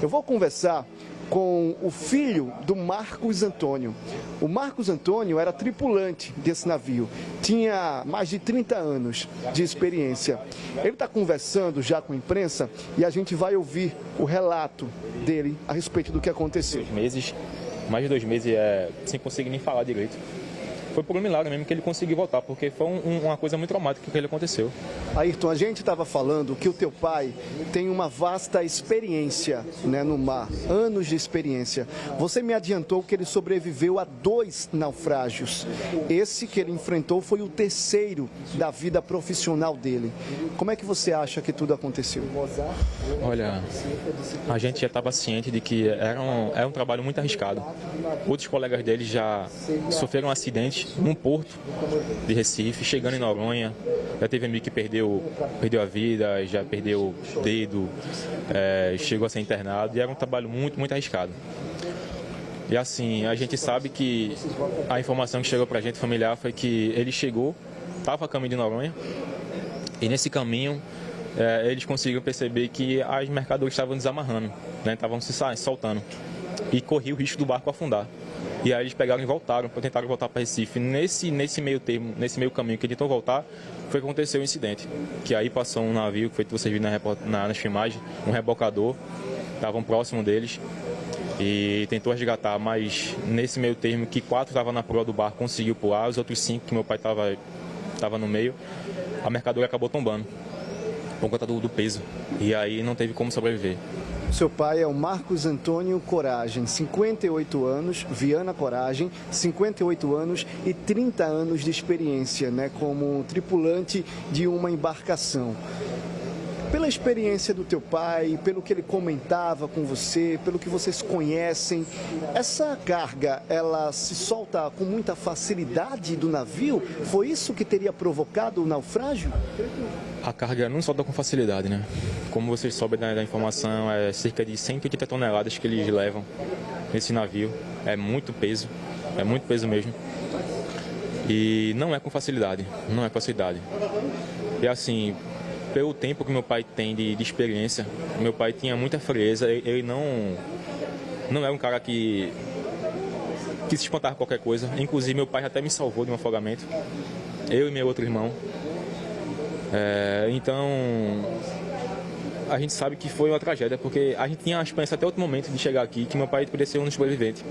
Eu vou conversar com o filho do Marcos Antônio. O Marcos Antônio era tripulante desse navio, tinha mais de 30 anos de experiência. Ele está conversando já com a imprensa e a gente vai ouvir o relato dele a respeito do que aconteceu. Mais de 2 meses sem conseguir nem falar direito. Foi por um milagre mesmo que ele conseguiu voltar, porque foi uma coisa muito traumática que ele aconteceu. Ayrton, a gente estava falando que o teu pai tem uma vasta experiência, né, no mar, anos de experiência. Você me adiantou que ele sobreviveu a 2 naufrágios. Esse que ele enfrentou foi o terceiro da vida profissional dele. Como é que você acha que tudo aconteceu? Olha, a gente já estava ciente de que era um trabalho muito arriscado. Outros colegas dele já sofreram um acidente num porto de Recife, chegando em Noronha. Já teve amigo que perdeu a vida, já perdeu o dedo, chegou a ser internado, e era um trabalho muito, muito arriscado. E assim, a gente sabe que a informação que chegou para a gente familiar foi que ele chegou, estava a caminho de Noronha, e nesse caminho eles conseguiram perceber que as mercadorias estavam desamarrando, né, estavam se soltando, e corria o risco do barco afundar. E aí eles pegaram e voltaram, tentaram voltar para Recife. Nesse meio caminho que ele tentou voltar, foi que aconteceu o incidente. Que aí passou um navio, que foi que vocês viram nas filmagens, um rebocador, estavam próximo deles e tentou resgatar, mas nesse meio termo que 4 estavam na proa do barco, conseguiu pular, os outros 5, que meu pai estava no meio, a mercadoria acabou tombando por conta do peso, e aí não teve como sobreviver. Seu pai é o Marcos Antônio Coragem, 58 anos, Viana Coragem, 58 anos e 30 anos de experiência, né, como tripulante de uma embarcação. Pela experiência do teu pai, pelo que ele comentava com você, pelo que vocês conhecem, essa carga, ela se solta com muita facilidade do navio? Foi isso que teria provocado o naufrágio? A carga não solta com facilidade, né? Como vocês soubem da informação, é cerca de 180 toneladas que eles levam nesse navio. É muito peso mesmo. E não é com facilidade, não é com facilidade. E assim, pelo tempo que meu pai tem de experiência, meu pai tinha muita frieza, ele não é um cara que se espantava com qualquer coisa. Inclusive, meu pai até me salvou de um afogamento, eu e meu outro irmão. Então, a gente sabe que foi uma tragédia, porque a gente tinha a esperança até outro momento de chegar aqui, que meu pai poderia ser um dos sobreviventes.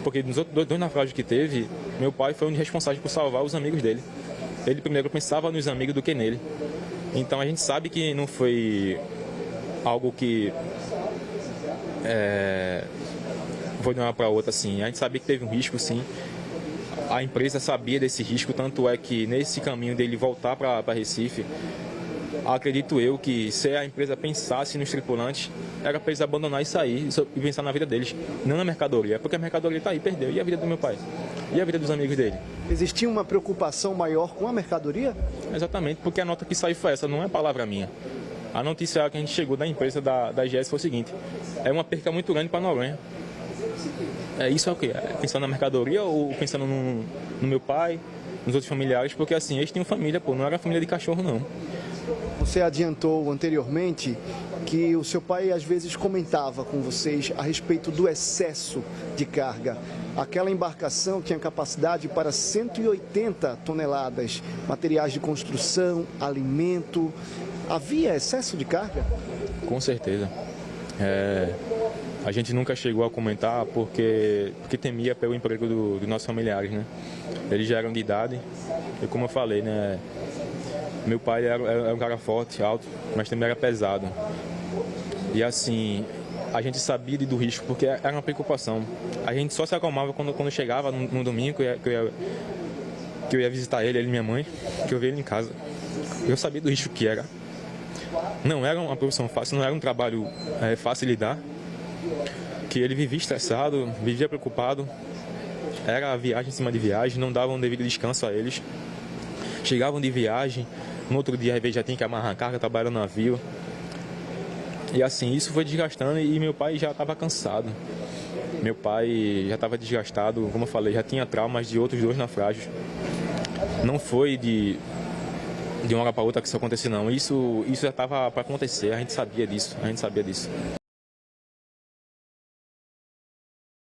Porque nos outros 2 naufrágios que teve, meu pai foi um dos responsáveis por salvar os amigos dele. Ele primeiro pensava nos amigos do que nele. Então a gente sabe que não foi algo que foi de uma para outra, assim. A gente sabia que teve um risco, sim. A empresa sabia desse risco, tanto é que nesse caminho dele voltar para Recife, acredito eu que se a empresa pensasse nos tripulantes, era para eles abandonar e sair e pensar na vida deles, não na mercadoria, porque a mercadoria está aí, perdeu. E a vida do meu pai? E a vida dos amigos dele? Existia uma preocupação maior com a mercadoria? Exatamente, porque a nota que saiu foi essa, não é palavra minha. A notícia que a gente chegou da empresa da GS foi o seguinte: é uma perca muito grande para Noronha. Isso é o quê? Pensando na mercadoria ou pensando no meu pai, nos outros familiares? Porque assim, eles tinham família, não era família de cachorro, não. Você adiantou anteriormente que o seu pai às vezes comentava com vocês a respeito do excesso de carga. Aquela embarcação tinha capacidade para 180 toneladas, materiais de construção, alimento. Havia excesso de carga? Com certeza. A gente nunca chegou a comentar porque temia pelo emprego dos nossos familiares, né? Eles já eram de idade e, como eu falei, né, meu pai era um cara forte, alto, mas também era pesado. E assim, a gente sabia do risco porque era uma preocupação. A gente só se acalmava quando chegava no domingo, que eu ia visitar ele e minha mãe, que eu via ele em casa. Eu sabia do risco que era. Não era uma profissão fácil, não era um trabalho fácil de lidar. Que ele vivia estressado, vivia preocupado. Era viagem em cima de viagem, não davam um devido descanso a eles. Chegavam de viagem, no outro dia às vezes já tinha que amarrar a carga, trabalhar no navio. E assim, isso foi desgastando e meu pai já estava cansado. Meu pai já estava desgastado, como eu falei, já tinha traumas de outros 2 naufrágios. Não foi de uma hora para outra que isso aconteceu, não. Isso já estava para acontecer, a gente sabia disso.